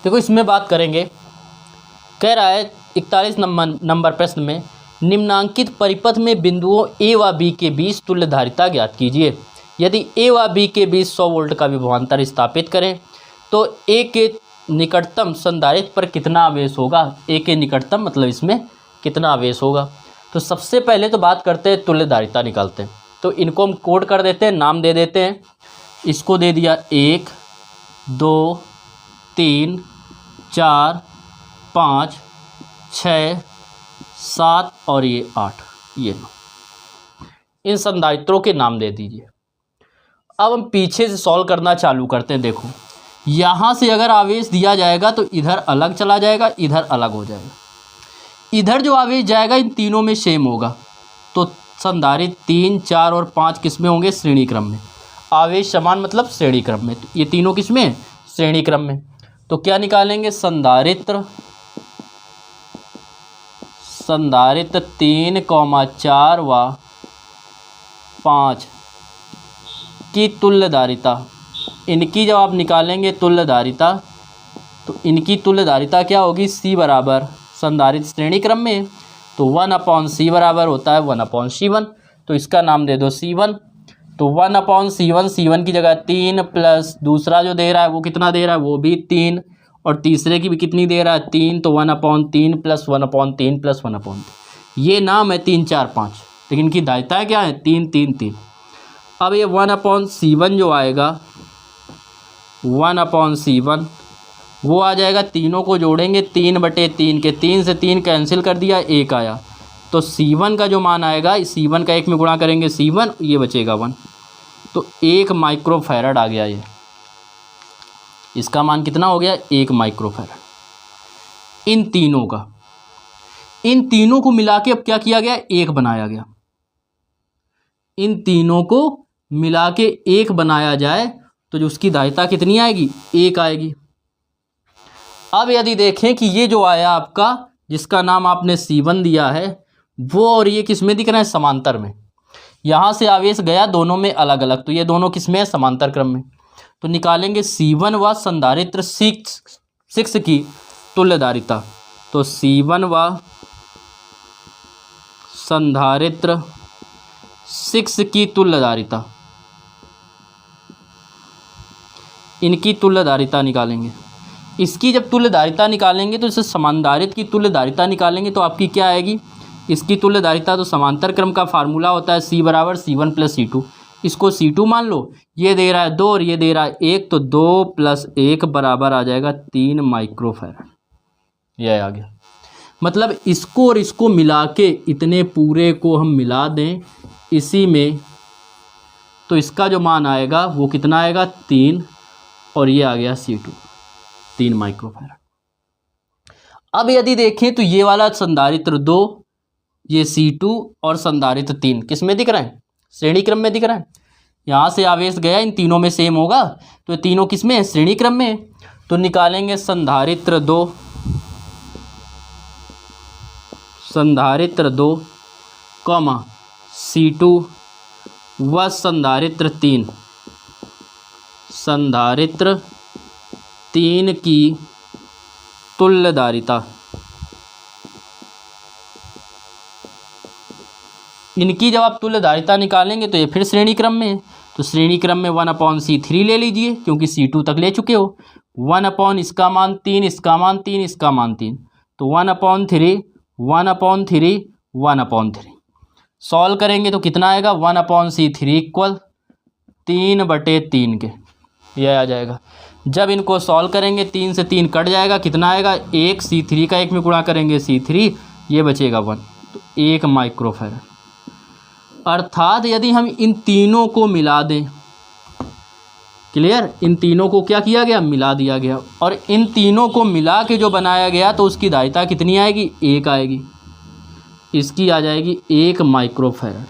देखो इसमें बात करेंगे, कह रहा है 41 नंबर प्रश्न में निम्नांकित परिपथ में बिंदुओं ए व बी के बीच तुल्यधारिता ज्ञात कीजिए। यदि ए व बी के बीच 100 वोल्ट का विभवांतर स्थापित करें तो ए के निकटतम संधारित्र पर कितना आवेश होगा। ए के निकटतम मतलब इसमें कितना आवेश होगा। तो सबसे पहले तो बात करते हैं तुल्यधारिता निकालते हैं। तो इनको हम कोड कर देते हैं, नाम दे देते हैं। इसको दे दिया 1 2 3 4 5 6 7 और ये 8, ये 9। इन संधारित्रों के नाम दे दीजिए। अब हम पीछे से सॉल्व करना चालू करते हैं। देखो यहाँ से अगर आवेश दिया जाएगा तो इधर अलग चला जाएगा, इधर अलग हो जाएगा। इधर जो आवेश जाएगा इन तीनों में सेम होगा। तो संधारित्र 3 4 और 5 किस में होंगे, श्रेणी क्रम में। आवेश समान मतलब श्रेणी क्रम में। तो ये तीनों किस में, श्रेणी क्रम में। तो क्या निकालेंगे, संधारित्र 3, 4 व 5 की तुल्यधारिता, इनकी जब आप निकालेंगे तुल्यधारिता तो इनकी तुल्यधारिता क्या होगी, C बराबर संधारित्र श्रेणी क्रम में तो 1/C बराबर होता है 1/C1। तो इसका नाम दे दो C1। तो 1/C1, C1 की जगह 3 प्लस दूसरा जो दे रहा है वो कितना दे रहा है, वो भी 3 और तीसरे की भी कितनी दे रहा है 3। तो 1/3 प्लस 1/3 प्लस 1/3। ये नाम है 3 4 5, लेकिन इनकी धारिताएँ क्या है 3 3 3। अब ये 1/C1 जो आएगा 1/C1 वो आ जाएगा, तीनों को जोड़ेंगे 3/3 के, 3 से 3 कैंसिल कर दिया, 1 आया। तो C1 का जो मान आएगा, C1 का 1 में गुणा करेंगे C1, ये बचेगा 1। तो 1 माइक्रोफैरड आ गया। ये इसका मान कितना हो गया, 1 माइक्रोफैरड। इन तीनों को मिला के अब क्या किया गया, 1 बनाया गया। इन तीनों को मिला के 1 बनाया जाए तो जो उसकी धारिता कितनी आएगी, 1 आएगी। अब यदि देखें कि ये जो आया आपका, जिसका नाम आपने C1 दिया है, वो और ये किस में दिख रहा है, समांतर में। यहाँ से आवेश गया दोनों में अलग अलग, तो ये दोनों किस में है, समांतर क्रम में। तो निकालेंगे C1 व संधारित्र 6 की तुल्यधारिता। तो C1 व संधारित्र 6 की तुल्यधारिता, इनकी तुल्यधारिता निकालेंगे। इसकी जब तुल्यधारिता निकालेंगे तो इसे समांधारित्र की तुल्यधारिता निकालेंगे तो आपकी क्या आएगी, इसकी तुल्यधारिता। तो समांतर क्रम का फार्मूला होता है C बराबर C1 प्लस C2। इसको C2 मान लो, ये दे रहा है 2 और ये दे रहा है 1, तो 2 + 1 बराबर आ जाएगा 3 माइक्रोफैरड। यह आ गया। मतलब इसको और इसको मिला के इतने पूरे को हम मिला दें इसी में, तो इसका जो मान आएगा वो कितना आएगा, 3, और ये आ गया C2 3 माइक्रोफैरड। अब यदि देखें तो ये वाला संधारित्र 2, ये C2 और संधारित्र 3 किस में दिख रहा है, श्रेणी क्रम में दिख रहा है। यहाँ से आवेश गया इन तीनों में सेम होगा, तो ये तीनों किस में है, श्रेणी क्रम में। तो निकालेंगे संधारित्र 2 C2 व संधारित्र 3 की तुल्यधारिता। इनकी जब आप तुल्यधारिता निकालेंगे तो ये फिर श्रेणी क्रम में है। तो श्रेणी क्रम में 1/C3 ले लीजिए, क्योंकि C2 तक ले चुके हो। 1/ इसका मान 3, इसका मान 3, इसका मान 3, तो 1/3 1/3 1/3। सॉल्व करेंगे तो कितना आएगा, 1/C3 इक्वल 3/3 के, यह आ जाएगा। जब इनको सॉल्व करेंगे 3 से 3 कट जाएगा, कितना आएगा 1। C3 का 1 में गुणा करेंगे C3, ये बचेगा 1, तो 1 माइक्रोफैरड। अर्थात यदि हम इन तीनों को मिला दें, क्लियर, इन तीनों को क्या किया गया, मिला दिया गया, और इन तीनों को मिला के जो बनाया गया तो उसकी धारिता कितनी आएगी, 1 आएगी। इसकी आ जाएगी 1 माइक्रोफैरड,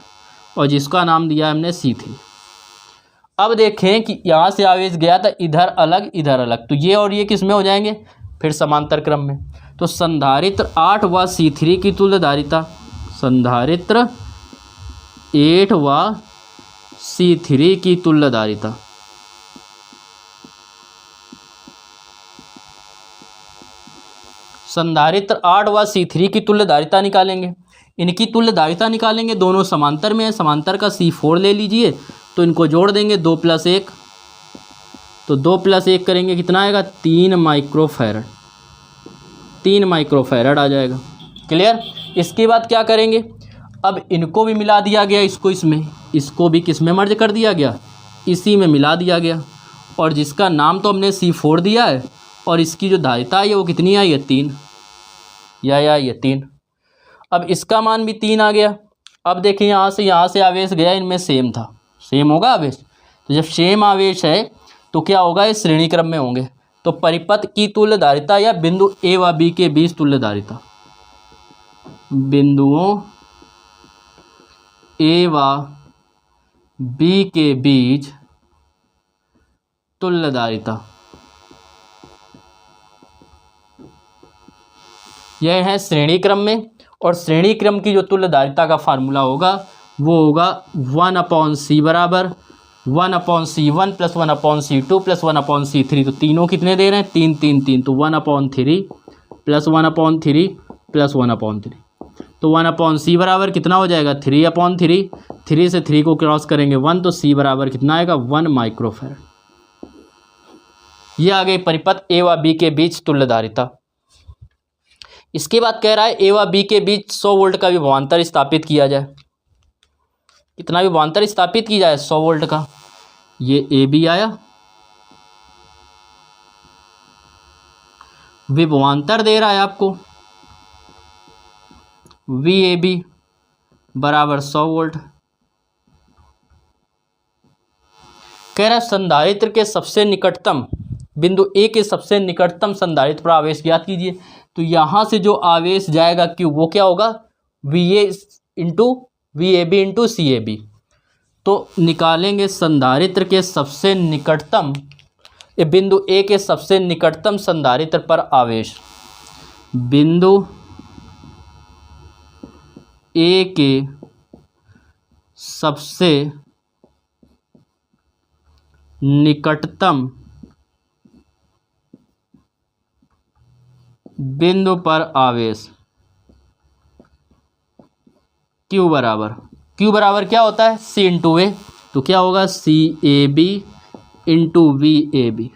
और जिसका नाम दिया हमने C3। अब देखें कि यहाँ से आवेश गया था इधर अलग इधर अलग, तो ये और ये किस में हो जाएंगे, फिर समांतर क्रम में। तो संधारित्र 8 व C3 की तुल्यधारिता, संधारित्र 8 व C3 की तुल्यधारिता, संधारित्र 8 व C3 की तुल्यधारिता निकालेंगे। इनकी तुल्यधारिता निकालेंगे, दोनों समांतर में है, समांतर का C4 ले लीजिए, तो इनको जोड़ देंगे 2 + 1, तो 2 + 1 करेंगे कितना आएगा 3 माइक्रोफैरड, 3 माइक्रोफैरड आ जाएगा। क्लियर। इसके बाद क्या करेंगे, अब इनको भी मिला दिया गया, इसको इसमें, इसको भी किस में मर्ज कर दिया गया, इसी में मिला दिया गया, और जिसका नाम तो हमने C4 दिया है, और इसकी जो धारिता है वो कितनी आई है 3, या ये 3। अब इसका मान भी 3 आ गया। अब देखिए यहाँ से आवेश गया, इनमें सेम था, सेम होगा आवेश, तो जब सेम आवेश है तो क्या होगा, ये श्रेणी क्रम में होंगे। तो परिपथ की तुल्यधारिता या बिंदु ए व बी के बीच तुल्यधारिता, बिंदुओं ए व बी के बीच तुल्यधारिता, यह है श्रेणी क्रम में। और श्रेणी क्रम की जो तुल्यधारिता का फार्मूला होगा वो होगा 1/c बराबर 1/c1 + 1/c2 + 1/c3। तो तीनों कितने दे रहे हैं 3 3 3, तो 1/3 + 1/3 + 1/3। तो 1/c बराबर कितना हो जाएगा 3/3, 3 से 3 को क्रॉस करेंगे 1, तो c बराबर कितना आएगा 1 माइक्रोफैरड। ये आ गई परिपथ ए व बी के बीच तुल्यधारिता। इसके बाद कह रहा है ए व बी के बीच 100 वोल्ट का विभवांतर स्थापित किया जाए। कितना विभवांतर स्थापित की जाए 100 वोल्ट का। ये ए बी आया, विभवांतर दे रहा है आपको वी ए बी बराबर 100 वोल्ट। कह रहा है संधारित्र के सबसे निकटतम बिंदु ए के सबसे निकटतम संधारित्र पर आवेश ज्ञात कीजिए। तो यहाँ से जो आवेश जाएगा क्यू वो क्या होगा V A B into C A B. तो निकालेंगे संधारित्र के सबसे निकटतम बिंदु ए के सबसे निकटतम संधारित्र पर आवेश, बिंदु ए के सबसे निकटतम बिंदु पर आवेश Q बराबर क्या होता है C इंटू ए। तो क्या होगा C A B into V A B.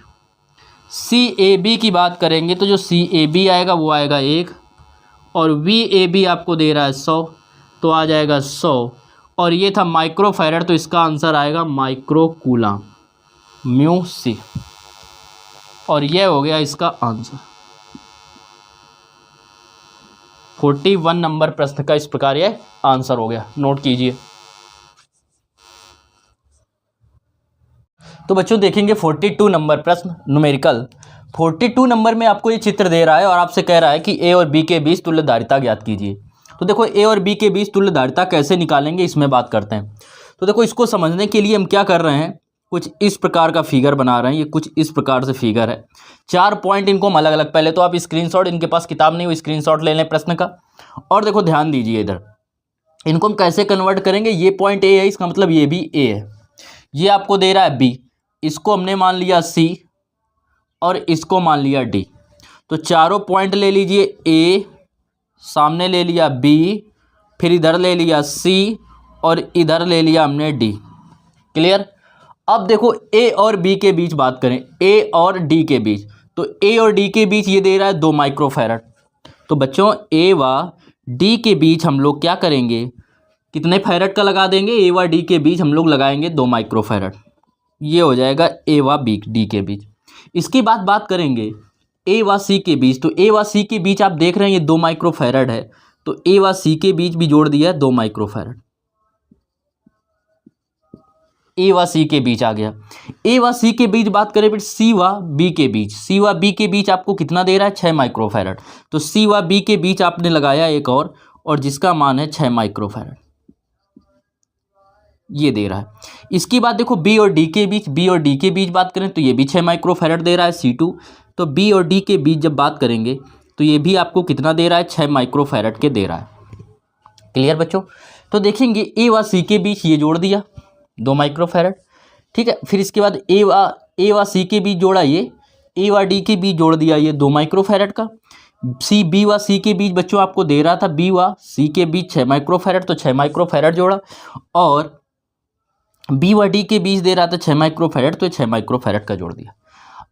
C A B की बात करेंगे तो जो सी ए बी आएगा वो आएगा 1, और वी ए बी आपको दे रहा है 100, तो आ जाएगा 100, और ये था माइक्रोफैरड, तो इसका आंसर आएगा माइक्रो कूलम म्यू सी, और यह हो गया इसका आंसर। 41 नंबर प्रश्न का इस प्रकार यह आंसर हो गया, नोट कीजिए। तो बच्चों देखेंगे 42 नंबर प्रश्न न्यूमेरिकल। 42 नंबर में आपको ये चित्र दे रहा है और आपसे कह रहा है कि ए और बी के बीच तुल्यधारिता ज्ञात कीजिए। तो देखो ए और बी के बीच तुल्यधारिता कैसे निकालेंगे इसमें बात करते हैं। तो देखो इसको समझने के लिए हम क्या कर रहे हैं, कुछ इस प्रकार का फिगर बना रहे हैं। ये कुछ इस प्रकार से फिगर है, 4 पॉइंट इनको हम अलग अलग, पहले तो आप स्क्रीनशॉट, इनके पास किताब नहीं हो स्क्रीनशॉट ले लें प्रश्न का। और देखो ध्यान दीजिए इधर, इनको हम कैसे कन्वर्ट करेंगे। ये पॉइंट ए है, इसका मतलब ये भी ए है। ये आपको दे रहा है बी, इसको हमने मान लिया सी और इसको मान लिया डी। तो चारों पॉइंट ले लीजिए, ए सामने ले लिया बी, फिर इधर ले लिया सी और इधर ले लिया हमने डी। क्लियर। अब देखो ए और बी के बीच बात करें, ए और डी के बीच, तो ए और डी के बीच ये दे रहा है 2 माइक्रोफैरड। तो बच्चों ए व डी के बीच हम लोग क्या करेंगे, कितने फैरड का लगा देंगे, ए व डी के बीच हम लोग लगाएंगे 2 माइक्रोफैरड। ये हो जाएगा ए व बी डी के बीच। इसके बाद बात करेंगे ए व सी के बीच। तो ए व सी के बीच आप देख रहे हैं ये 2 माइक्रोफैरड है, तो ए व सी के बीच भी जोड़ दिया है 2 माइक्रोफैरड। ए व सी के बीच आ गया। ए व सी के बीच बात करें फिर सी व बी के बीच, सी व बी के बीच आपको कितना दे रहा है 6 माइक्रोफैरड। तो सी व बी के बीच आपने लगाया एक और जिसका मान है 6 माइक्रोफैरड, ये दे रहा है। इसकी बात देखो बी और डी के बीच, बी और डी के बीच बात करें तो ये भी 6 माइक्रोफैरड दे रहा है C2। तो बी और डी के बीच जब बात करेंगे तो ये भी आपको कितना दे रहा है 6 माइक्रोफैरड के दे रहा है। क्लियर बच्चों। तो देखेंगे ए व सी के बीच ये जोड़ दिया 2 माइक्रोफैरड, ठीक है। फिर इसके बाद ए व सी के बीच जोड़ा ये, ए व डी के बीच जोड़ दिया ये 2 माइक्रोफैरड का। सी बी व सी के बीच बच्चों आपको दे रहा था बी व सी के बीच 6 माइक्रोफैरड, तो 6 माइक्रोफैरड जोड़ा, और बी व डी के बीच दे रहा था 6 माइक्रोफैरड, तो 6 माइक्रोफैरड का जोड़ दिया।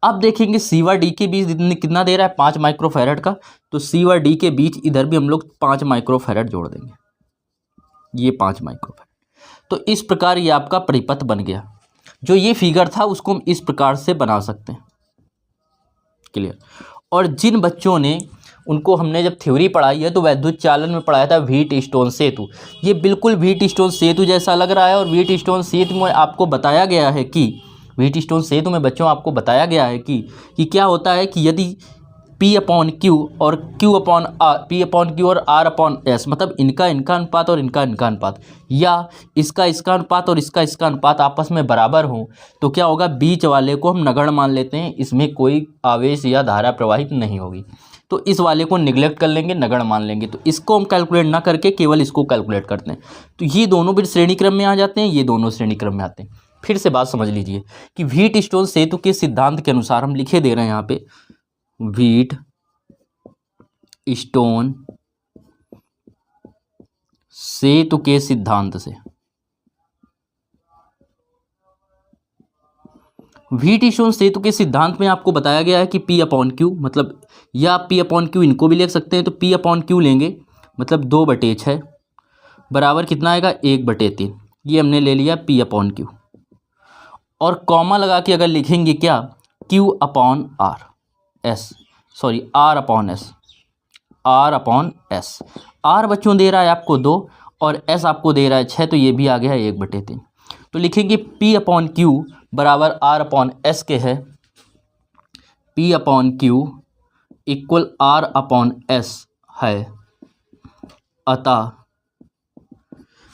अब देखेंगे सी व डी के बीच कितना दे रहा है 5 माइक्रोफैरड का, तो सी व डी के बीच इधर भी हम लोग 5 माइक्रोफैरड जोड़ देंगे, ये 5 माइक्रोफैरड। तो इस प्रकार ये आपका परिपथ बन गया। जो ये फिगर था उसको हम इस प्रकार से बना सकते हैं। क्लियर। और जिन बच्चों ने, उनको हमने जब थ्योरी पढ़ाई है तो वैद्युत चालन में पढ़ाया था व्हीट स्टोन सेतु, ये बिल्कुल व्हीट स्टोन सेतु जैसा लग रहा है। और व्हीट स्टोन सेतु में आपको बताया गया है कि व्हीट स्टोन सेतु में बच्चों आपको बताया गया है कि क्या होता है कि यदि P अपॉन क्यू और Q upon R, P upon Q और R अपॉन एस, मतलब इनका अनुपात और इनका अनुपात, या इसका अनुपात और इसका अनुपात आपस में बराबर हो, तो क्या होगा, बीच वाले को हम नगण्य मान लेते हैं, इसमें कोई आवेश या धारा प्रवाहित नहीं होगी। तो इस वाले को निगलेक्ट कर लेंगे, नगण्य मान लेंगे। तो इसको हम कैलकुलेट ना करके केवल इसको कैलकुलेट करते हैं। तो ये दोनों भी श्रेणी क्रम में आ जाते हैं, ये दोनों श्रेणी क्रम में आते हैं। फिर से बात समझ लीजिए कि व्हीट स्टोन सेतु के सिद्धांत के अनुसार हम लिखे दे रहे हैं यहाँ पे, व्हीट स्टोन सेतु के सिद्धांत से, व्हीट स्टोन सेतु के सिद्धांत में आपको बताया गया है कि P अपॉन क्यू, मतलब या P अपॉन क्यू इनको भी लिख सकते हैं। तो P अपॉन क्यू लेंगे, मतलब 2/6 बराबर कितना आएगा, 1/3। ये हमने ले लिया P अपॉन क्यू। और कॉमा लगा के अगर लिखेंगे क्या, Q upon R S, sorry R upon S, R upon S. R बच्चों दे रहा है आपको 2 और S आपको दे रहा है 6, तो ये भी आ गया 1/3। तो लिखेंगे P अपॉन क्यू बराबर R अपॉन एस के है, P upon Q equal R upon S है। अतः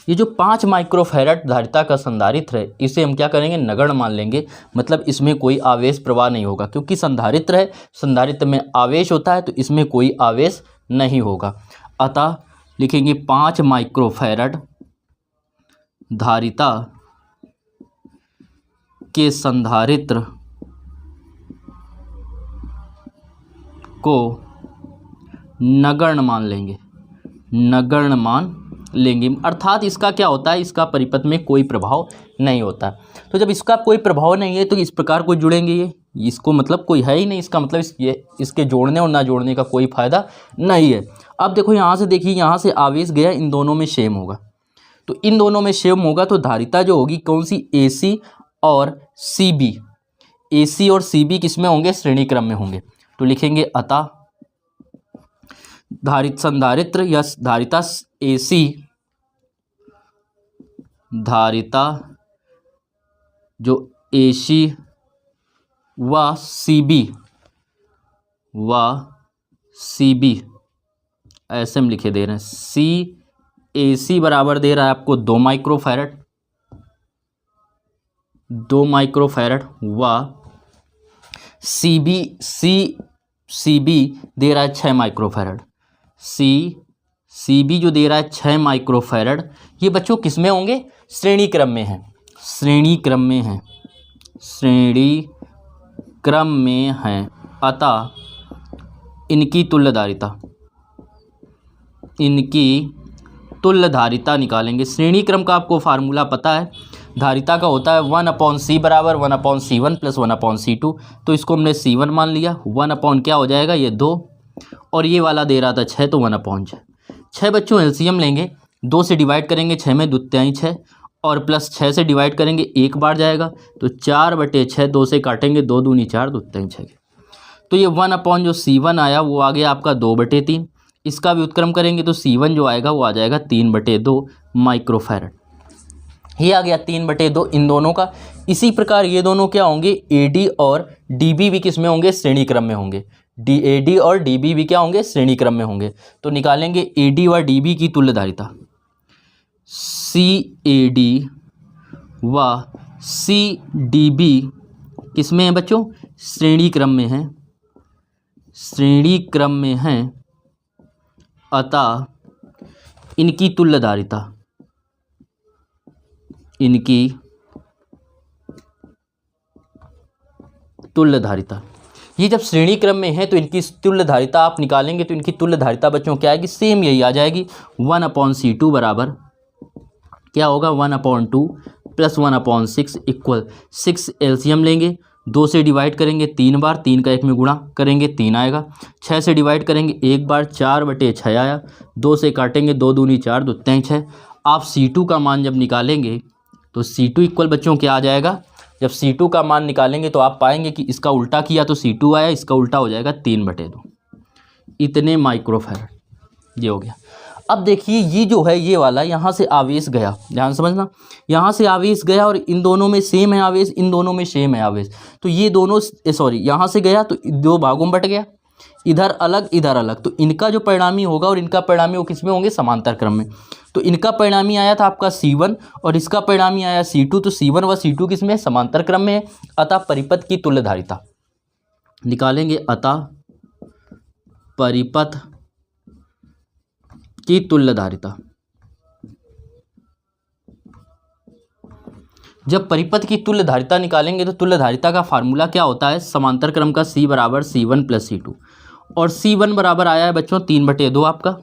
ये जो 5 माइक्रोफैरड धारिता का संधारित्र है, इसे हम क्या करेंगे, नगण्य मान लेंगे। मतलब इसमें कोई आवेश प्रवाह नहीं होगा, क्योंकि संधारित्र है, संधारित्र में आवेश होता है, तो इसमें कोई आवेश नहीं होगा। अतः लिखेंगे 5 माइक्रोफैरड धारिता के संधारित्र को नगण्य मान लेंगे, नगण्य मान लेंगे। अर्थात इसका क्या होता है, इसका परिपथ में कोई प्रभाव नहीं होता। तो जब इसका कोई प्रभाव नहीं है तो इस प्रकार को जुड़ेंगे, ये इसको मतलब कोई है ही नहीं, इसका मतलब इसके जोड़ने और ना जोड़ने का कोई फायदा नहीं है। अब देखो यहाँ से, देखिए यहाँ से आवेश गया, इन दोनों में सेम होगा, तो इन दोनों में सेम होगा, तो धारिता जो होगी कौन सी, AC और CB, AC और CB किस में होंगे, श्रेणी क्रम में होंगे। तो लिखेंगे अतः संधारित्र या धारिता AC, धारिता जो AC व CB ऐसे हम लिखे दे रहे हैं। AC बराबर दे रहा है आपको 2 माइक्रोफैरड, 2 माइक्रोफैरड व CB दे रहा है 6 माइक्रोफैरड। CB जो दे रहा है 6 माइक्रोफैरड, ये बच्चों किस में होंगे, श्रेणी क्रम में है, श्रेणी क्रम में है, श्रेणी क्रम में है। अतः इनकी तुल्य धारिता, इनकी तुल्य धारिता निकालेंगे। श्रेणी क्रम का आपको फार्मूला पता है, धारिता का होता है 1/c बराबर 1/c1 प्लस 1/c2। तो इसको हमने C1 मान लिया, 1 क्या हो जाएगा, ये 2, और ये वाला दे रहा था 6, तो 1/6। 6 बच्चों एलसीएम लेंगे, 2 से डिवाइड करेंगे 6 में, 2 तिहाई 6, और प्लस 6 से डिवाइड करेंगे 1 बार जाएगा, तो 4/6, 2 से काटेंगे 2 दूनी 4, 2 तिहाई 6। तो ये 1 जो C1 आया वो आ गया आपका 2/3। इसका भी उत्क्रम करेंगे तो C1 जो आएगा वो आ जाएगा 3/2 माइक्रोफैरड। ये आ गया 3/2 इन दोनों का। इसी प्रकार ये दोनों क्या होंगे, AD और DB भी किस में होंगे, श्रेणी क्रम में होंगे। AD और DB भी क्या होंगे, श्रेणी क्रम में होंगे। तो निकालेंगे AD व DB की तुल्य धारिता। CAD व CDB किस में है बच्चों, श्रेणी क्रम में है, श्रेणी क्रम में है। अतः इनकी तुल्य धारिता, इनकी तुल्य धारिता ये जब श्रेणी क्रम में है तो इनकी तुल्य धारिता आप निकालेंगे तो इनकी तुल्य धारिता बच्चों क्या आएगी, सेम यही आ जाएगी 1/C2 बराबर क्या होगा 1/2 + 1/6 इक्वल 6 एलसीएम लेंगे, 2 से डिवाइड करेंगे 3 बार, 3 का 1 में गुणा करेंगे 3 आएगा, 6 से डिवाइड करेंगे 1 बार 4/6 आया, 2 से काटेंगे 2 दूनी 4 2 3 6। आप C2 का मान जब निकालेंगे तो C2 इक्वल बच्चों क्या आ जाएगा, जब C2 का मान निकालेंगे तो आप पाएंगे कि इसका उल्टा किया तो C2 आया, इसका उल्टा हो जाएगा 3/2 इतने माइक्रोफैरड। ये हो गया। अब देखिए ये जो है ये वाला यहाँ से आवेश गया, ध्यान समझना, यहाँ से आवेश गया और इन दोनों में सेम है आवेश, इन दोनों में सेम है आवेश, तो ये दोनों सॉरी यहाँ से गया तो 2 भागों में बट गया, इधर अलग इधर अलग, तो इनका जो परिणामी होगा और इनका परिणामी वो किस में होंगे, समांतर क्रम में। तो इनका परिणामी आया था आपका C1 और इसका परिणामी आया C2, तो C1 व C2 किस में, समांतर क्रम में है। अतः परिपथ की तुल्य धारिता निकालेंगे, अतः परिपथ की तुल्य धारिता। जब परिपथ की तुल्य धारिता निकालेंगे तो तुल्य धारिता का फार्मूला क्या होता है, समांतर क्रम का C बराबर C1 + C2 और C1 बराबर आया है बच्चों 3/2 आपका,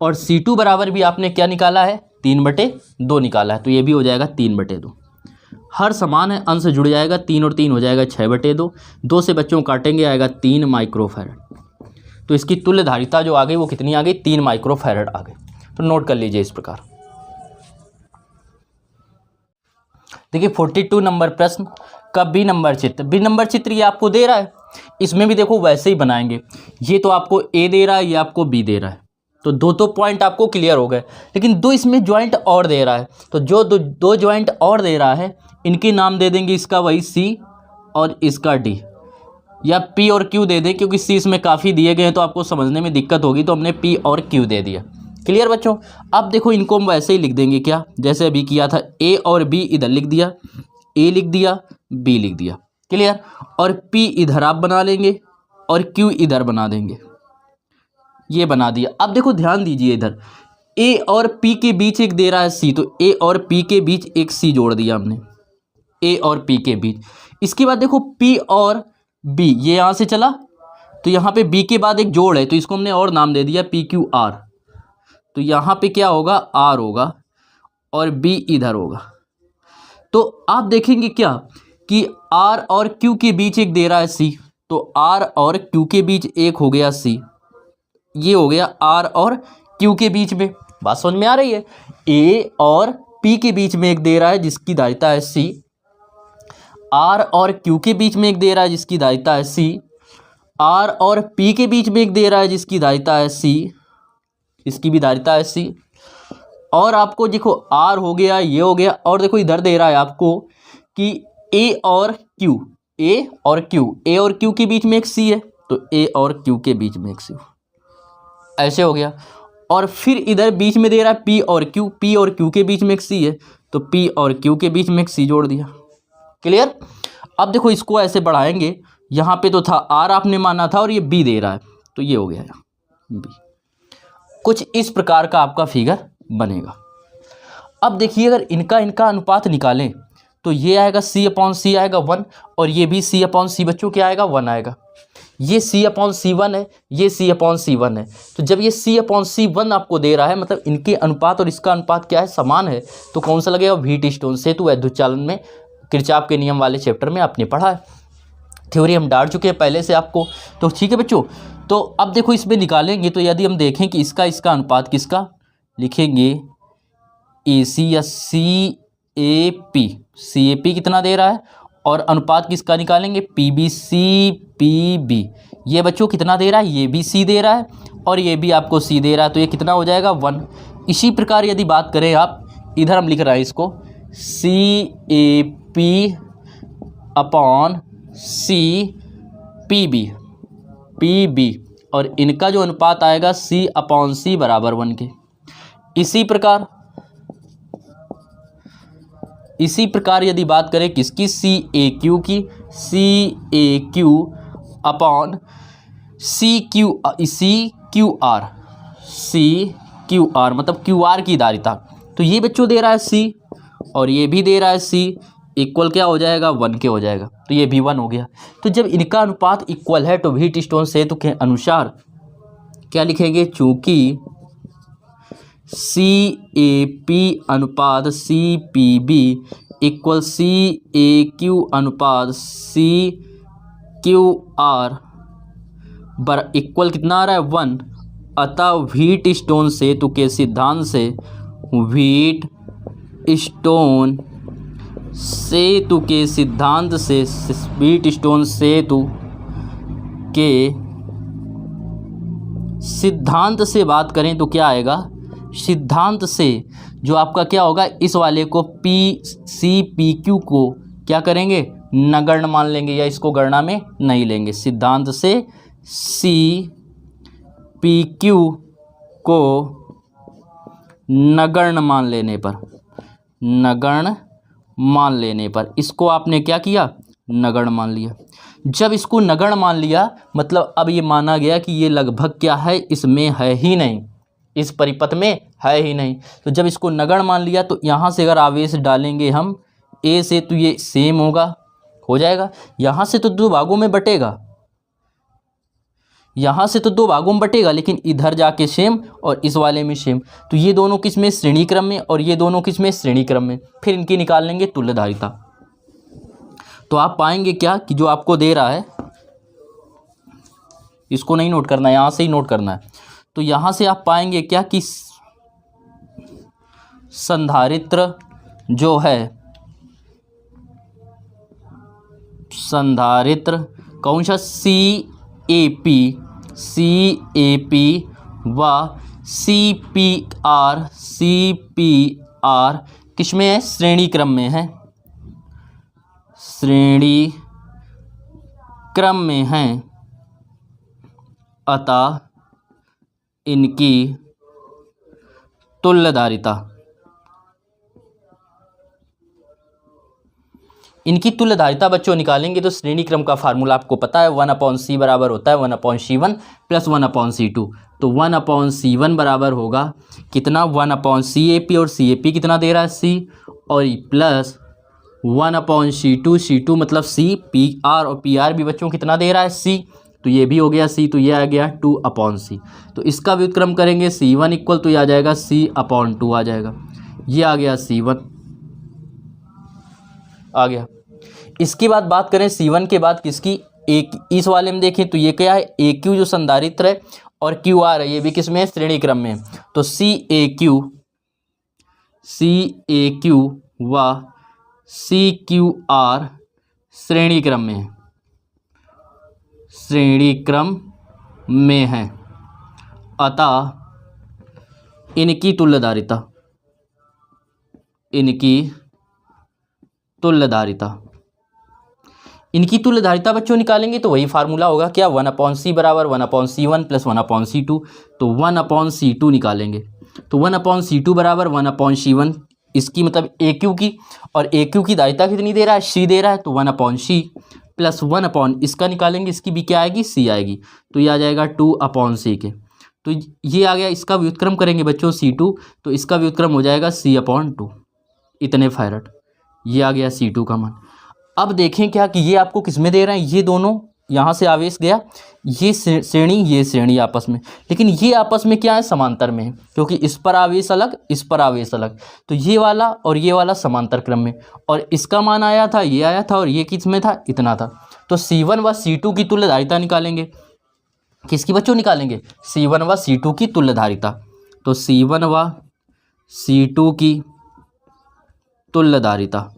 और C2 बराबर भी आपने क्या निकाला है 3/2 निकाला है, तो ये भी हो जाएगा 3/2। हर समान है, अंश जुड़ जाएगा, 3 और 3 हो जाएगा 6/2, 2 से बच्चों काटेंगे आएगा 3 माइक्रोफैरड। तो इसकी तुल्य धारिता जो आ गई वो कितनी आ गई, 3 माइक्रोफैरड आ गई। तो नोट कर लीजिए इस प्रकार। देखिए 42 नंबर प्रश्न का बी नंबर चित्र, बी नंबर चित्र ये आपको दे रहा है, इसमें भी देखो वैसे ही बनाएंगे। ये तो आपको ए दे रहा है, ये आपको बी दे रहा है, तो दो पॉइंट आपको क्लियर हो गए, लेकिन 2 इसमें ज्वाइंट और दे रहा है, तो जो दो ज्वाइंट और दे रहा है इनके नाम दे देंगे, इसका वही सी और इसका डी, या पी और क्यू दे दें, क्योंकि सी इसमें काफ़ी दिए गए हैं तो आपको समझने में दिक्कत होगी, तो हमने पी और क्यू दे दिया। क्लियर बच्चों। अब देखो इनको हम वैसे ही लिख देंगे, क्या जैसे अभी किया था, ए और बी इधर लिख दिया, ए लिख दिया, बी लिख दिया। क्लियर। और पी इधर आप बना लेंगे और क्यू इधर बना देंगे, ये बना दिया। अब देखो ध्यान दीजिए, इधर ए और पी के बीच एक दे रहा है सी, तो ए और पी के बीच एक सी जोड़ दिया हमने, ए और पी के बीच। इसके बाद देखो पी और बी, ये यहाँ से चला तो यहाँ पे बी के बाद एक जोड़ है, तो इसको हमने और नाम दे दिया पी क्यू आर, तो यहाँ पे क्या होगा, आर होगा और बी इधर होगा। तो आप देखेंगे क्या कि आर और क्यू के बीच एक दे रहा है सी, तो आर और क्यू के बीच एक हो गया सी, ये हो गया आर और क्यू के बीच में। बात समझ में आ रही है। ए और पी के बीच में एक दे रहा है जिसकी धारिता है सी, आर और क्यू के बीच में एक दे रहा है जिसकी धारिता है सी, आर और पी के बीच में एक दे रहा है जिसकी धारिता है सी, इसकी भी धारिता है सी। और आपको देखो आर हो गया, ये हो गया, और देखो इधर दे रहा है आपको कि ए और क्यू, ए और क्यू, ए और क्यू के बीच में एक सी है, तो ए और क्यू के बीच में एक सी, ऐसे हो गया। और फिर इधर बीच में दे रहा है पी और क्यू, पी और क्यू के बीच में एक सी है, तो पी और क्यू के बीच में एक सी जोड़ दिया। क्लियर। अब देखो इसको ऐसे बढ़ाएंगे, यहाँ पे तो था आर आपने माना था और ये बी दे रहा है, तो ये हो गया बी। कुछ इस प्रकार का आपका फिगर बनेगा। अब देखिए अगर इनका अनुपात निकालें तो ये आएगा C/C आएगा 1, और ये भी C/C बच्चों क्या आएगा 1 आएगा। ये C/C1 है, ये C/C1 है, तो जब ये C/C1 आपको दे रहा है मतलब इनके अनुपात और इसका अनुपात क्या है, समान है, तो कौन सा लगेगा, व्हीटस्टोन सेतु वैद्युत चालन में किरचॉफ के नियम वाले चैप्टर में आपने पढ़ा है, थ्योरी हम डाल चुके हैं पहले से आपको। तो ठीक है बच्चों, तो अब देखो इसमें निकालेंगे तो यदि हम देखें कि इसका अनुपात किसका लिखेंगे, AC या CAP, CAP कितना दे रहा है, और अनुपात किसका निकालेंगे, PBC PB, ये बच्चों कितना दे रहा है, ये भी C दे रहा है और ये भी आपको C दे रहा है, तो ये कितना हो जाएगा 1। इसी प्रकार यदि बात करें आप, इधर हम लिख रहे हैं इसको CAP/CPB, PB, और इनका जो अनुपात आएगा C/C बराबर 1 के। इसी प्रकार यदि बात करें किसकी, CAQ की, CAQ/CQR मतलब QR की धारिता, तो ये बच्चों दे रहा है C और ये भी दे रहा है C, इक्वल क्या हो जाएगा, 1 के हो जाएगा, तो ये भी 1 हो गया। तो जब इनका अनुपात इक्वल है तो व्हीटस्टोन सेतु के अनुसार क्या लिखेंगे, चूंकि CAP अनुपात CPB इक्वल CAQ अनुपात CQR बर इक्वल कितना आ रहा है, 1। अतः व्हीटस्टोन सेतु के सिद्धांत से व्हीटस्टोन सेतु के सिद्धांत से व्हीटस्टोन सेतु के सिद्धांत से बात करें तो क्या आएगा, सिद्धांत से जो आपका क्या होगा, इस वाले को PCPQ को क्या करेंगे, नगण्य मान लेंगे या इसको गणना में नहीं लेंगे। सिद्धांत से CPQ को नगण्य मान लेने पर, नगण्य मान लेने पर इसको आपने क्या किया, नगण्य मान लिया। जब इसको नगण्य मान लिया मतलब अब ये माना गया कि ये लगभग क्या है, इसमें है ही नहीं, इस परिपथ में है ही नहीं। तो जब इसको नगण्य मान लिया तो यहाँ से अगर आवेश डालेंगे हम A से तो ये सेम होगा, हो जाएगा। यहाँ से तो 2 भागों में बटेगा, यहाँ से तो 2 भागों में बटेगा, लेकिन इधर जाके सेम और इस वाले में सेम। तो ये दोनों किस में, श्रेणी क्रम में, और ये दोनों किस में, श्रेणी क्रम में। फिर इनकी निकाल लेंगे तुल्यधारिता। तो आप पाएंगे क्या कि जो आपको दे रहा है, इसको नहीं नोट करना है, यहाँ से ही नोट करना है। तो यहाँ से आप पाएंगे क्या कि संधारित्र जो है, संधारित्र कौन सा, CAP व CPR किस में है, श्रेणी क्रम में है, श्रेणी क्रम में है। अतः इनकी तुल्यधारिता, इनकी तुल्यधारिता बच्चों निकालेंगे तो श्रेणी क्रम का फार्मूला आपको पता है, 1/C बराबर होता है 1/C1 प्लस 1/C2। तो 1/C1 बराबर होगा कितना, 1/CAP, और CAP कितना दे रहा है, C, और प्लस 1/C2, C2 मतलब CPR, और PR भी बच्चों कितना दे रहा है, C, तो ये भी हो गया C, तो ये आ गया 2/C। तो इसका व्युत्क्रम करेंगे C1 इक्वल, तो ये आ जाएगा C/2 आ जाएगा, ये आ गया C1 आ गया। इसके बाद बात करें C1 के बाद किसकी, एक इस वाले में देखें तो ये क्या है, AQ जो संधारित्र है, और QR है, ये भी किस में है, श्रेणी क्रम में। तो CAQ व CQR श्रेणी क्रम में है, श्रेणी क्रम में है। अतः इनकी तुल्यधारिता, इनकी तुल्यधारिता, इनकी तुल्यधारिता बच्चों निकालेंगे तो वही फार्मूला होगा क्या, 1/C बराबर 1/C1 प्लस 1/C2। तो 1/C2 निकालेंगे तो 1/C2 बराबर 1/C1, इसकी मतलब AQ की, और AQ की धारिता कितनी दे रहा है, C दे रहा है, तो 1/C प्लस 1/ इसका निकालेंगे, इसकी भी क्या आएगी, C आएगी, तो ये आ जाएगा 2/C के। तो ये आ गया, इसका व्युत्क्रम करेंगे बच्चों C2, तो इसका व्युत्क्रम हो जाएगा C/2, इतने फैरेड, ये आ गया C2 का मान। अब देखें क्या कि ये आपको किस में दे रहे हैं, ये दोनों यहाँ से आवेश गया, ये श्रेणी आपस में, लेकिन ये आपस में क्या है, समांतर में है, क्योंकि इस पर आवेश अलग, इस पर आवेश अलग। तो ये वाला और ये वाला समांतर क्रम में, और इसका मान आया था, ये आया था, और ये किस में था, इतना था। तो C1 व C2 की तुल्यधारिता निकालेंगे, किसकी बच्चों निकालेंगे, C1 व C2 की तुल्यधारिता। तो C1 व C2 की तुल्यधारिता,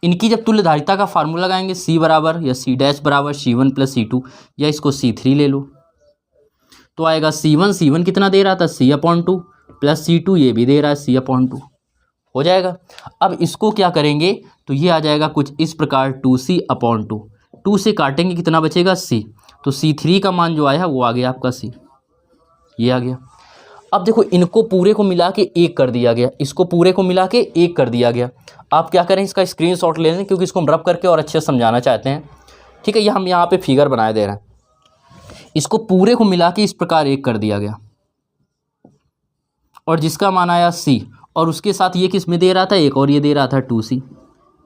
इनकी जब तुल्यधारिता का फार्मूला लगाएंगे, C बराबर या C' बराबर C1 प्लस C2, या इसको C3 ले लो, तो आएगा C1 कितना दे रहा था, C/2 प्लस C2 ये भी दे रहा है C/2, हो जाएगा। अब इसको क्या करेंगे, तो ये आ जाएगा कुछ इस प्रकार 2C/2, 2 से काटेंगे कितना बचेगा, C, तो C3 का मान जो आया वो आ गया आपका C, ये आ गया। अब देखो इनको पूरे को मिला के 1 कर दिया गया, इसको पूरे को मिला के 1 कर दिया गया। आप क्या करें, इसका स्क्रीनशॉट ले लें, क्योंकि इसको हम रब करके और अच्छे से समझाना चाहते हैं, ठीक है। ये हम यहाँ पे फिगर बनाए दे रहे हैं, इसको पूरे को मिला के इस प्रकार 1 कर दिया गया, और जिसका मान आया C, और उसके साथ ये किस में दे रहा था, एक और ये दे रहा था 2C।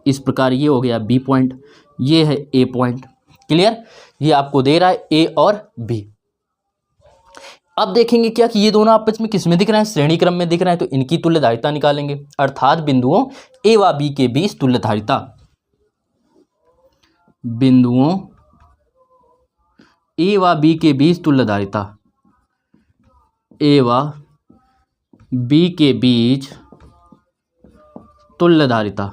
इस प्रकार ये हो गया B पॉइंट, ये है A पॉइंट। क्लियर, ये आपको दे रहा है A और B। अब देखेंगे क्या कि ये दोनों आपस में किस में दिख रहे हैं, श्रेणी क्रम में दिख रहे हैं, तो इनकी तुल्यधारिता निकालेंगे, अर्थात बिंदुओं A व B के बीच तुल्यधारिता, बिंदुओं A व B के बीच तुल्यधारिता, A व B के बीच तुल्यधारिता,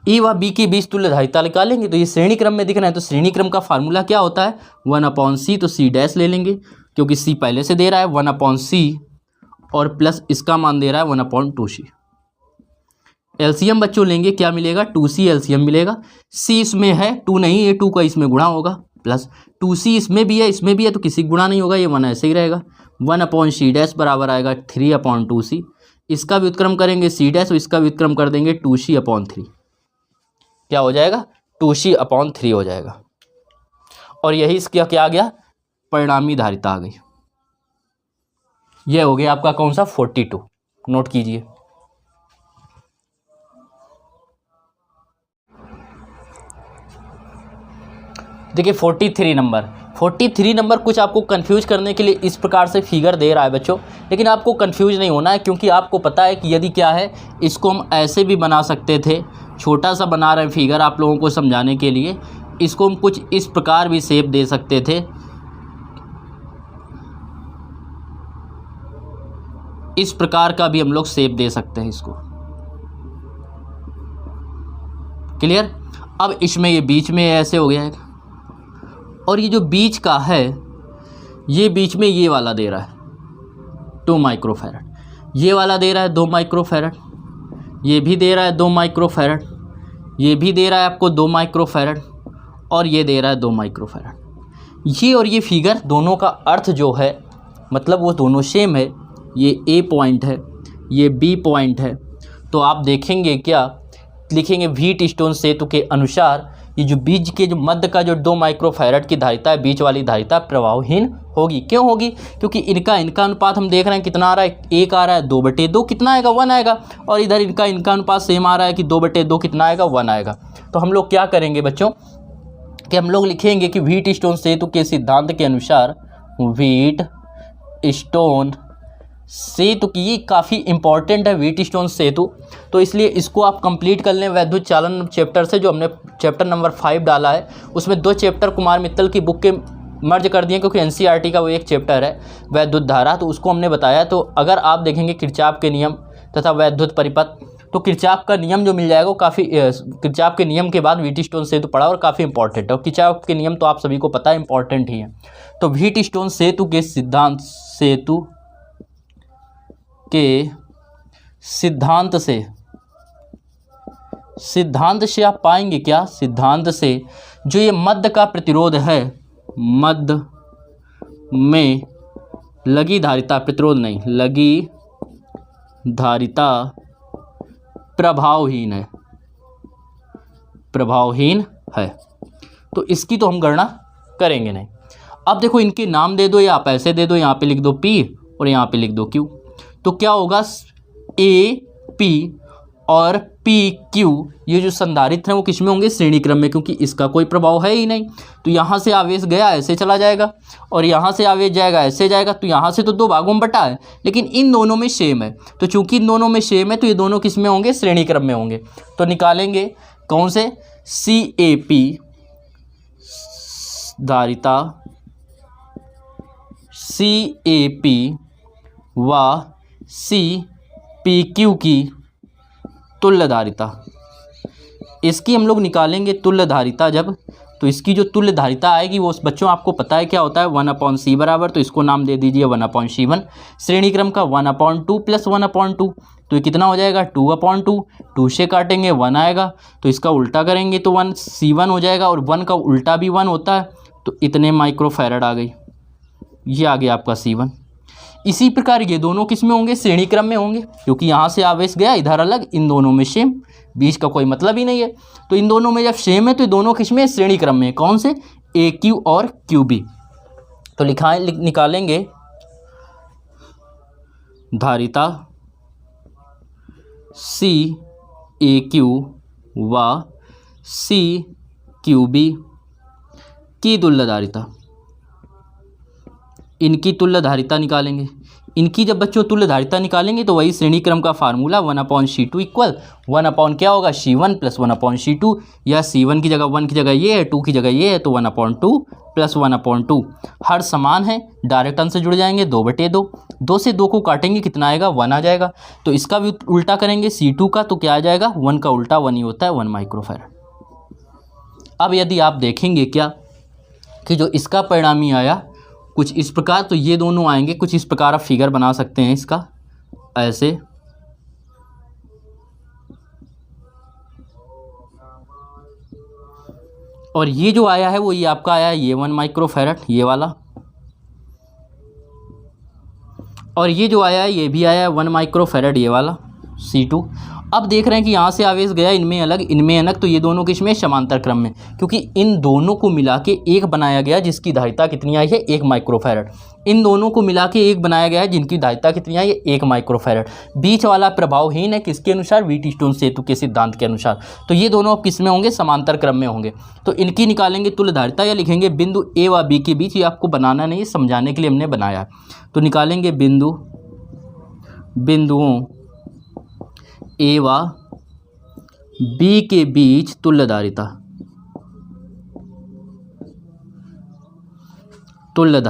ए व बी के बीच तुल्यधारिता निकालेंगे। तो ये श्रेणी क्रम में दिख रहा है, तो श्रेणी क्रम का फार्मूला क्या होता है, 1/c, तो c डैश ले लेंगे क्योंकि c पहले से दे रहा है 1/c और प्लस इसका मान दे रहा है 1/2c। एलसीएम बच्चों लेंगे, क्या मिलेगा, 2c एलसीएम मिलेगा। c इसमें है, 2 नहीं, ये 2 का इसमें गुणा होगा, प्लस 2c इसमें भी है, इसमें भी है, तो किसी गुणा नहीं होगा, ये 1 ऐसे ही रहेगा। 1/c डैश बराबर आएगा 3/2c। इसका व्युत्क्रम करेंगे c डैश, इसका व्युत्क्रम कर देंगे 2c/3। क्या हो जाएगा, 2c/3 हो जाएगा। और यही इसका क्या आ गया, परिणामी धारिता आ गई। यह हो गया आपका कौन सा, 42। नोट कीजिए। देखिए 43 नंबर कुछ आपको कंफ्यूज करने के लिए इस प्रकार से फिगर दे रहा है बच्चों, लेकिन आपको कंफ्यूज नहीं होना है, क्योंकि आपको पता है कि यदि क्या है, इसको हम ऐसे भी बना सकते थे, छोटा सा बना रहे हैं फिगर आप लोगों को समझाने के लिए। इसको हम कुछ इस प्रकार भी शेप दे सकते थे, इस प्रकार का भी हम लोग शेप दे सकते हैं इसको। क्लियर। अब इसमें ये बीच में ऐसे हो गया है, और ये जो बीच का है, ये बीच में ये वाला दे रहा है 2 माइक्रोफैरड, ये वाला दे रहा है 2 माइक्रोफैरड, ये भी दे रहा है 2 माइक्रोफैरड, ये भी दे रहा है आपको 2 माइक्रोफैरड, और ये दे रहा है 2 माइक्रोफैरड। ये और ये फिगर दोनों का अर्थ जो है, मतलब वो दोनों सेम है। ये A पॉइंट है, ये B पॉइंट है। तो आप देखेंगे क्या लिखेंगे, व्हीटस्टोन सेतु के अनुसार ये जो बीच के जो मध्य का जो 2 माइक्रोफैरड की धारिता है, बीच वाली धारिता प्रभावहीन होगी। क्यों होगी, क्योंकि इनका अनुपात हम देख रहे हैं कितना आ रहा है, 1 आ रहा है, 2/2 कितना आएगा, 1 आएगा, और इधर इनका अनुपात सेम आ रहा है कि 2/2 कितना आएगा, 1 आएगा। तो हम लोग क्या करेंगे बच्चों कि हम लोग लिखेंगे कि व्हीटस्टोन सेतु के सिद्धांत के अनुसार, व्हीटस्टोन सेतु की, ये काफ़ी इंपॉर्टेंट है व्हीटस्टोन सेतु, तो इसलिए इसको आप कंप्लीट कर लें वैद्युत चालन चैप्टर से, जो हमने चैप्टर नंबर 5 डाला है। उसमें 2 चैप्टर कुमार मित्तल की बुक के मर्ज कर दिए, क्योंकि एनसीईआरटी का वो एक चैप्टर है वैद्युत धारा, तो उसको हमने बताया। तो अगर आप देखेंगे किरचॉफ के नियम तथा वैद्युत परिपथ, तो किरचॉफ का नियम जो मिल जाएगा वो काफ़ी, किरचॉफ के नियम के बाद व्हीटस्टोन सेतु पढ़ा और काफ़ी इंपॉर्टेंट है। और किरचॉफ के नियम तो आप सभी को पता है इंपॉर्टेंट ही है। तो व्हीटस्टोन सेतु के सिद्धांत से आप पाएंगे क्या, सिद्धांत से जो ये मध्य का प्रतिरोध है, मध्य में लगी धारिता, प्रतिरोध नहीं, लगी धारिता प्रभावहीन है, तो इसकी तो हम गणना करेंगे नहीं। अब देखो इनके नाम दे दो, या आप ऐसे दे दो, यहाँ पे लिख दो P और यहाँ पे लिख दो Q। तो क्या होगा, AP और PQ ये जो संधारित्र हैं वो किस में होंगे, श्रेणी क्रम में, क्योंकि इसका कोई प्रभाव है ही नहीं। तो यहाँ से आवेश गया ऐसे चला जाएगा, और यहाँ से आवेश जाएगा ऐसे जाएगा, तो यहाँ से तो 2 भागों में बटा है, लेकिन इन दोनों में सेम है। तो चूंकि इन दोनों में सेम है, तो ये दोनों किस में होंगे, श्रेणी क्रम में होंगे। तो निकालेंगे कौन से, CAP धारिता, CAP व CPQ की तुल्य धारिता, इसकी हम लोग निकालेंगे तुल्य धारिता जब, तो इसकी जो तुल्य धारिता आएगी वो बच्चों आपको पता है क्या होता है, 1/c बराबर, तो इसको नाम दे दीजिए 1/c1। श्रेणी क्रम का 1/2 प्लस 1/2, तो ये कितना हो जाएगा, 2/2। 2 से काटेंगे 1 आएगा, तो इसका उल्टा करेंगे तो 1c1 हो जाएगा, और 1 का उल्टा भी 1 होता है, तो इतने माइक्रोफैरड आ गई, ये आ गया आपका C1। इसी प्रकार ये दोनों किस में होंगे, श्रेणी क्रम में होंगे, क्योंकि यहाँ से आवेश गया इधर अलग, इन दोनों में सेम, बीच का कोई मतलब ही नहीं है। तो इन दोनों में जब सेम है तो ये दोनों किस में, श्रेणी क्रम में। कौन से, AQ और QB। तो निकालेंगे धारिता सी ए क्यू व सी क्यू बी की तुल्य धारिता, इनकी तुल्य धारिता निकालेंगे। इनकी जब बच्चों तुल्य धारिता निकालेंगे तो वही श्रेणी क्रम का फार्मूला 1/C2 इक्वल 1 क्या होगा C1 प्लस 1/C2, या C1 की जगह 1 की जगह ये है, 2 की जगह ये है, तो 1/2 प्लस 1/2। हर समान है, डायरेक्ट अंश से जुड़ जाएंगे, 2/2। 2 से 2 को काटेंगे कितना आएगा, 1 आ जाएगा। तो इसका भी उल्टा करेंगे C2 का, तो क्या आ जाएगा, 1 का उल्टा 1 ही होता है, 1 माइक्रोफैरड। अब यदि आप देखेंगे क्या कि जो इसका परिणाम ही आया कुछ इस प्रकार, तो ये दोनों आएंगे कुछ इस प्रकार। आप फिगर बना सकते हैं इसका ऐसे, और ये जो आया है वो ये आपका आया है ये 1 माइक्रोफैरड ये वाला, और ये जो आया है ये भी आया है 1 माइक्रोफैरड ये वाला C2। अब देख रहे हैं कि यहाँ से आवेश गया इनमें अलग इनमें अलग, तो ये दोनों किसमें, समांतर क्रम में, क्योंकि इन दोनों को मिला के एक बनाया गया जिसकी धारिता कितनी आई है, 1 माइक्रोफैरड। इन दोनों को मिला के एक बनाया गया है जिनकी धारिता कितनी आई है, 1 माइक्रोफैरड। बीच वाला प्रभावहीन है, किसके अनुसार, व्हीटस्टोन सेतु के सिद्धांत के अनुसार। तो ये दोनों अब किस में होंगे, समांतर क्रम में होंगे। तो इनकी निकालेंगे तुल्य धारिता, या लिखेंगे बिंदु ए व बी के बीच। ये आपको बनाना नहीं, समझाने के लिए हमने बनाया है। तो निकालेंगे बिंदुओं ए व बी के बीच तुल्य धारिता, तुल्य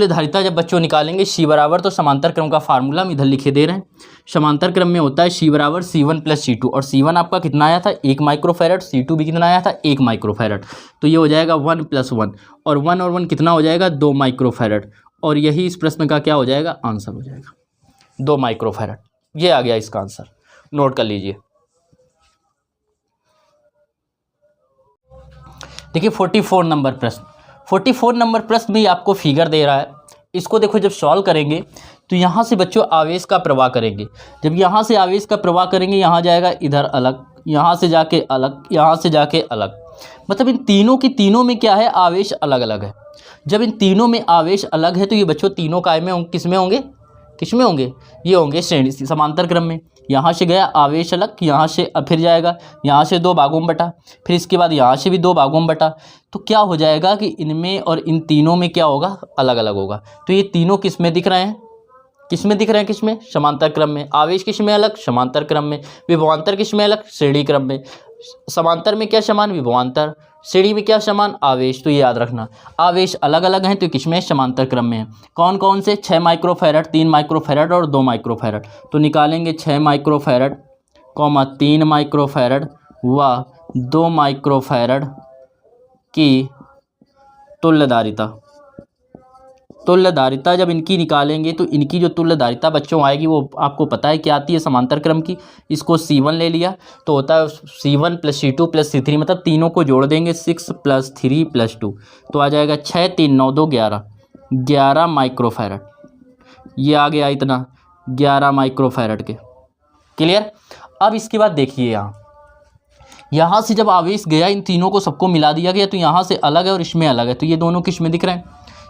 धारिता जब बच्चों निकालेंगे C बराबर, तो समांतर क्रम का फार्मूला हम इधर लिखे दे रहे हैं। समांतर क्रम में होता है C बराबर C1 प्लस C2, और C1 आपका कितना आया था, 1 माइक्रोफैरड, C2 भी कितना आया था, 1 माइक्रोफैरड। तो ये हो जाएगा 1 + 1, और 1 कितना हो जाएगा, 2 माइक्रोफैरड, और यही इस प्रश्न का क्या हो जाएगा, आंसर हो जाएगा 2 माइक्रोफैरड। ये आ गया इसका आंसर, नोट कर लीजिए। देखिए 44 नंबर प्रश्न, 44 नंबर प्रश्न में आपको फिगर दे रहा है। इसको देखो, जब सॉल्व करेंगे तो यहाँ से बच्चों आवेश का प्रवाह करेंगे। जब यहाँ से आवेश का प्रवाह करेंगे, यहाँ जाएगा इधर अलग, यहाँ से जाके अलग, यहाँ से जाके अलग, मतलब इन तीनों में क्या है, आवेश अलग अलग है। जब इन तीनों में आवेश अलग है तो ये बच्चों तीनों काय में किस में होंगे, ये होंगे श्रेणी समांतर क्रम में। यहाँ से गया आवेश अलग, यहाँ से फिर जाएगा, यहाँ से 2 भागों में बटा, फिर इसके बाद यहाँ से भी 2 भागों में बटा। तो क्या हो जाएगा कि इनमें और इन तीनों में क्या होगा, अलग अलग होगा। तो ये तीनों किस में दिख रहे हैं, किसमें, समांतर क्रम में। आवेश किस में अलग, समांतर क्रम में। विभवांतर किस में अलग, श्रेणी क्रम में। समांतर में क्या समान, विभवांतर। श्रेणी में क्या समान, आवेश। तो ये याद रखना, आवेश अलग अलग हैं तो किसमें, समांतर क्रम में है। कौन कौन से, 6 माइक्रोफैरड, 3 माइक्रोफैरड और 2 माइक्रोफैरड। तो निकालेंगे 6 माइक्रोफैरड, 3 माइक्रोफैरड व 2 माइक्रोफैरड की तुल्य धारिता जब इनकी निकालेंगे तो इनकी जो तुल्य धारिता बच्चों आएगी वो आपको पता है क्या आती है, समांतर क्रम की। इसको C1 ले लिया तो होता है C1 + C2 + C3, मतलब तीनों को जोड़ देंगे 6 + 3 + 2, तो आ जाएगा 6 3 9 2 11 माइक्रोफैरड। ये आ गया इतना 11 माइक्रोफैरड के। क्लियर। अब इसके बाद देखिए यहाँ से जब आवेश गया, इन तीनों को सबको मिला दिया गया, तो यहाँ से अलग है और इसमें अलग है। तो ये दोनों किस में दिख रहे हैं,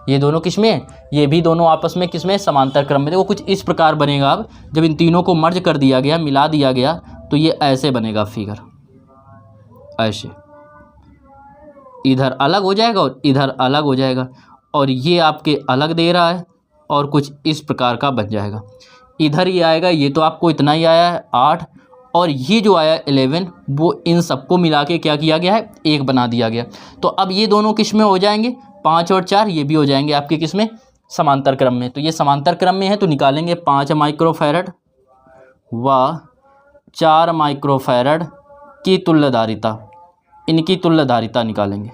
ये दोनों किस में, ये भी दोनों आपस में किस में, समांतर क्रम में। देखो कुछ इस प्रकार बनेगा। अब जब इन तीनों को मर्ज कर दिया गया, मिला दिया गया, तो ये ऐसे बनेगा फिगर, ऐसे इधर अलग हो जाएगा और इधर अलग हो जाएगा, और ये आपके अलग दे रहा है और कुछ इस प्रकार का बन जाएगा। इधर ये आएगा, ये तो आपको इतना ही आया है 8, और ये जो आया 11, वो इन सबको मिला के क्या किया गया है, 1 बना दिया गया। तो अब ये दोनों किस में हो जाएंगे, 5 और 4 ये भी हो जाएंगे आपके किस में, समांतर क्रम में। तो ये समांतर क्रम में है, तो निकालेंगे 5 माइक्रोफैरड व 4 माइक्रोफैरड की तुल्य धारिता। इनकी तुल्य धारिता निकालेंगे।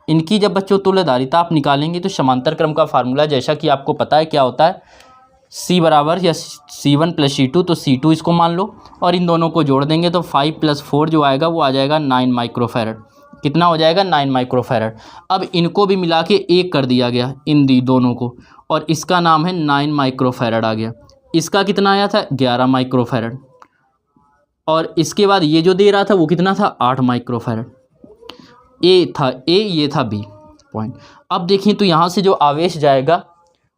इनकी जब बच्चों तुल्य धारिता आप निकालेंगे तो समांतर क्रम का फार्मूला जैसा कि आपको पता है क्या होता है, C बराबर या C1 + C2, तो C2 इसको मान लो, और इन दोनों को जोड़ देंगे तो 5 + 4 जो आएगा वो आ जाएगा 9 माइक्रोफैरड। कितना हो जाएगा, 9 माइक्रोफैरड। अब इनको भी मिला के 1 कर दिया गया, इन दोनों को, और इसका नाम है 9 माइक्रोफैरड आ गया। इसका कितना आया था, 11 माइक्रोफैरड, और इसके बाद ये जो दे रहा था वो कितना था, 8 माइक्रोफैरड। ये था B पॉइंट। अब देखिए तो यहाँ से जो आवेश जाएगा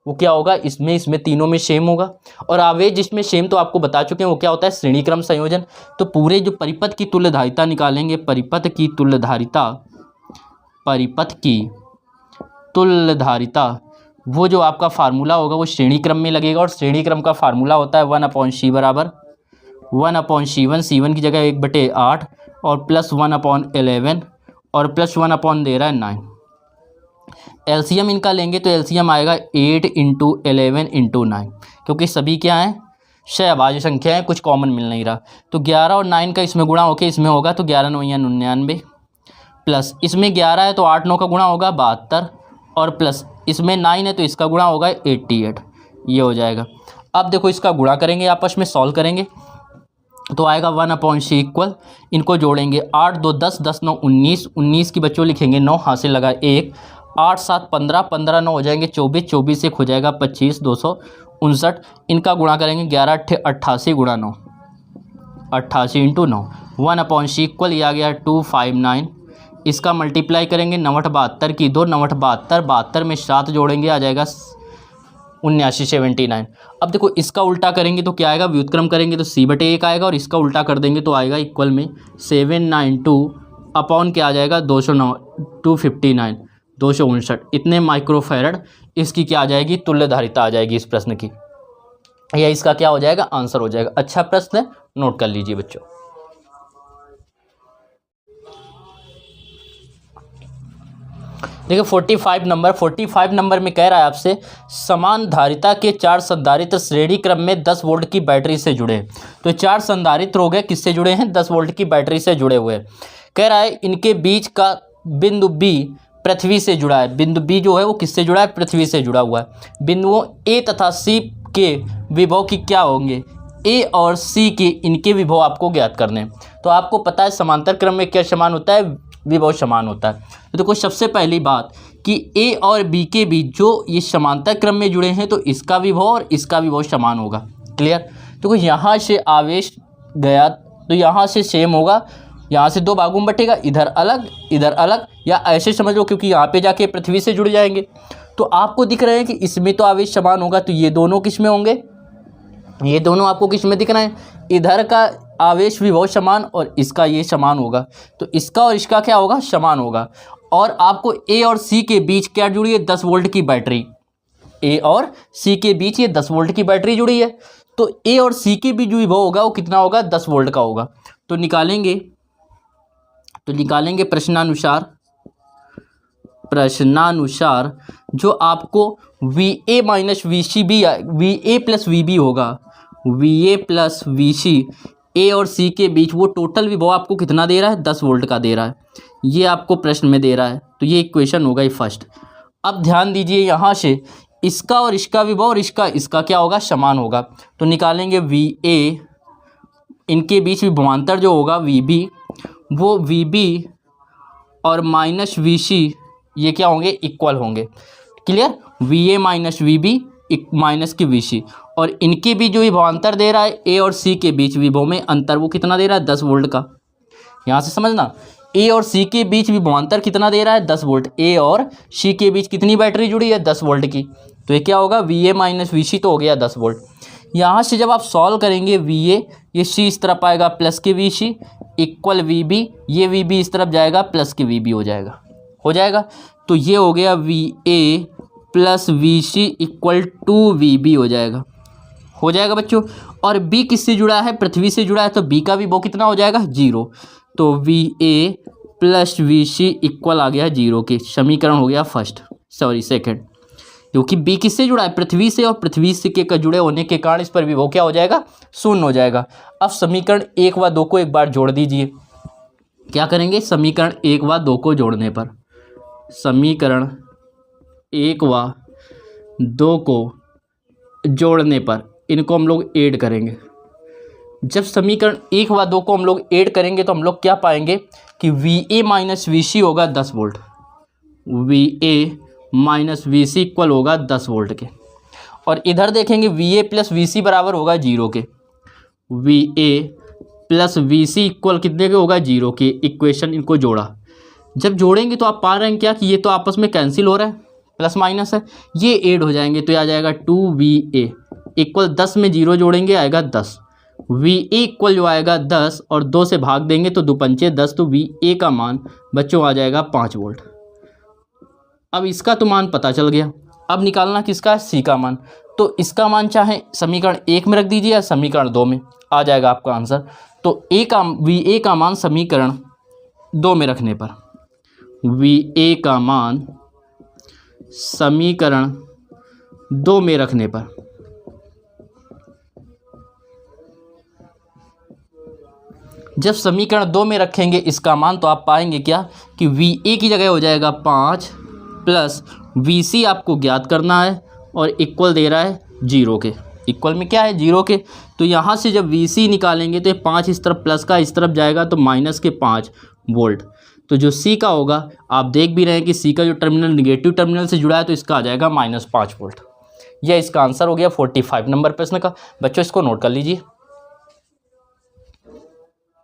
वो क्या होगा, इसमें तीनों में सेम होगा। और आवेश जिसमें सेम तो आपको बता चुके हैं वो क्या होता है, श्रेणी क्रम संयोजन। तो पूरे जो परिपथ की तुल्यधारिता निकालेंगे, परिपथ की तुल्यधारिता वो जो आपका फार्मूला होगा वो श्रेणी क्रम में लगेगा। और श्रेणी क्रम का फार्मूला होता है 1/c बराबर 1/c1, c1 की जगह 1/8 और प्लस 1/11 और प्लस 1 दे रहा है 9। एलसीएम इनका लेंगे तो एलसीएम आएगा 8 × 11 × 9, क्योंकि सभी क्या हैं, सहअभाज्य संख्या है, कुछ कॉमन मिल नहीं रहा। तो 11 और 9 का इसमें गुणा होके इसमें होगा तो 11 9 99 प्लस इसमें 11 है तो 8 9 का गुणा होगा 72 और प्लस इसमें 9 है तो इसका गुणा होगा 88, ये हो जाएगा। अब देखो इसका गुणा करेंगे, आपस में सॉल्व करेंगे तो आएगा 1/c इक्वल, इनको जोड़ेंगे 8 2 10 10 9 19, 19 की बच्चों लिखेंगे 9, हाथ से लगा 1, 8 7 15, 15 9 हो जाएंगे 24, 24 से हो जाएगा 25, 259। इनका गुणा करेंगे 11 8 88 गुणा 9, 88 × 9, 1/c इक्वल, ये आ गया 259। इसका मल्टीप्लाई करेंगे 9 72 की 2, 9 72, 72 में 7 जोड़ेंगे आ जाएगा 79 79। अब देखो इसका उल्टा करेंगे तो क्या आएगा, व्युत्क्रम करेंगे तो c/1 आएगा और इसका उल्टा कर देंगे तो आएगा इक्वल में 792 अपॉन क्या आ जाएगा 259 259, इतने माइक्रोफैरड इसकी क्या आ जाएगी, तुल्यधारिता आ जाएगी इस प्रश्न की। यह इसका क्या हो जाएगा, आंसर हो जाएगा। अच्छा प्रश्न है, नोट कर लीजिए बच्चों। देखिए 45 नंबर में कह रहा है आपसे, समान धारिता के 4 संधारित्र श्रेणी क्रम में 10 वोल्ट की बैटरी से जुड़े हैं। तो 4 संधारित्र हो गए, किससे जुड़े हैं, 10 वोल्ट की बैटरी से जुड़े हुए हैं। कह रहा है इनके बीच का बिंदु बी पृथ्वी से जुड़ा है। बिंदु बी जो है वो किससे जुड़ा है, पृथ्वी से जुड़ा हुआ है। बिंदुओं ए तथा सी के विभव की क्या होंगे, ए और सी के इनके विभव आपको ज्ञात करने हैं। तो आपको पता है समांतर क्रम में क्या समान होता है, विभव समान होता है। तो देखो सबसे पहली बात कि ए और बी के बीच जो ये समांतर क्रम में जुड़े हैं तो इसका विभव और इसका विभव समान होगा। क्लियर। तो यहाँ से आवेश गया तो यहाँ से सेम होगा, यहाँ से 2 भागों में बटेगा, इधर अलग, या ऐसे समझ लो क्योंकि यहाँ पे जाके पृथ्वी से जुड़ जाएंगे। तो आपको दिख रहे हैं कि इसमें तो आवेश समान होगा, तो ये दोनों किस में होंगे, ये दोनों आपको किस में दिख रहे हैं, इधर का आवेश विभव समान और इसका ये समान होगा। तो इसका और इसका क्या होगा, समान होगा। और आपको ए और सी के बीच क्या जुड़ी है, 10 वोल्ट की बैटरी। ए और सी के बीच ये 10 वोल्ट की बैटरी जुड़ी है। तो ए और सी के बीच जो विभव होगा वो कितना होगा, 10 वोल्ट का होगा। तो निकालेंगे प्रश्नानुसार जो आपको VA माइनस VC भी VA प्लस VB होगा, VA प्लस VC, ए और सी के बीच वो टोटल विभव आपको कितना दे रहा है, 10 वोल्ट का दे रहा है। ये आपको प्रश्न में दे रहा है, तो ये इक्वेशन होगा ये फर्स्ट। अब ध्यान दीजिए यहाँ से इसका और इसका विभव और इसका क्या होगा, समान होगा। तो निकालेंगे VA, इनके बीच विभवांतर जो होगा VB, वो VB और माइनस VC ये क्या होंगे, इक्वल होंगे। Clear. VA minus VB minus की VC, और इनके बीच जो विभवांतर दे रहा है ए और सी के बीच विभव में अंतर, वो कितना दे रहा है, 10 वोल्ट का। यहाँ से समझना, ए और सी के बीच विभवांतर कितना दे रहा है, 10 वोल्ट। ए और सी के बीच कितनी बैटरी जुड़ी है, 10 वोल्ट की। तो ये क्या होगा, VA माइनस VC तो हो गया 10 वोल्ट। यहाँ से जब आप सॉल्व करेंगे VA, ये सी इस तरफ आएगा प्लस के VC इक्वल VB, ये VB इस तरफ जाएगा प्लस के VB हो जाएगा। तो ये हो गया VA plus VC equal to VB हो जाएगा बच्चों। और B किससे जुड़ा है, पृथ्वी से जुड़ा है, तो B का विभव कितना हो जाएगा, 0। तो VA प्लस VC इक्वल आ गया 0 के। समीकरण हो गया सेकंड, क्योंकि B किससे जुड़ा है, पृथ्वी से, और पृथ्वी से के जुड़े होने के कारण इस पर विभव क्या हो जाएगा, 0 हो जाएगा। अब समीकरण 1 व 2 को एक बार जोड़ दीजिए। क्या करेंगे, समीकरण 1 व 2 को जोड़ने पर, समीकरण 1 व 2 को जोड़ने पर इनको हम लोग ऐड करेंगे। जब समीकरण 1 व 2 को हम लोग ऐड करेंगे तो हम लोग क्या पाएंगे कि VA माइनस VC होगा 10 volt, VA minus VC equal होगा 10 वोल्ट के। और इधर देखेंगे VA प्लस VC बराबर होगा 0 के। VA प्लस VC इक्वल कितने के होगा, 0 के। इक्वेशन इनको जोड़ा, जब जोड़ेंगे तो आप पा रहे हैं क्या कि ये तो आपस में कैंसिल हो रहा है, प्लस माइनस है, ये ऐड हो जाएंगे तो ये आ जाएगा 2VA इक्वल 10 में 0 जोड़ेंगे आएगा 10, VA इक्वल जो आएगा 10 और 2 से भाग देंगे तो 2 पंचे 10, तो VA का मान बच्चों आ जाएगा 5 वोल्ट। अब इसका तो मान पता चल गया, अब निकालना किसका है, C का मान। तो इसका मान चाहे समीकरण 1 में रख दीजिए या समीकरण 2 में, आ जाएगा आपका आंसर। तो VA का मान समीकरण 2 में रखने पर, VA का मान समीकरण 2 में रखने पर जब समीकरण 2 में रखेंगे इसका मान, तो आप पाएंगे क्या कि VA की जगह हो जाएगा 5 प्लस VC आपको ज्ञात करना है और इक्वल दे रहा है 0 के, इक्वल में क्या है 0 के। तो यहाँ से जब VC निकालेंगे तो ये 5 इस तरफ प्लस का इस तरफ जाएगा तो माइनस के 5 वोल्ट। तो जो C का होगा आप देख भी रहे हैं कि C का जो टर्मिनल निगेटिव टर्मिनल से जुड़ा है तो इसका आ जाएगा -5 वोल्ट। यह इसका आंसर हो गया 45 नंबर प्रश्न का। बच्चों इसको नोट कर लीजिए।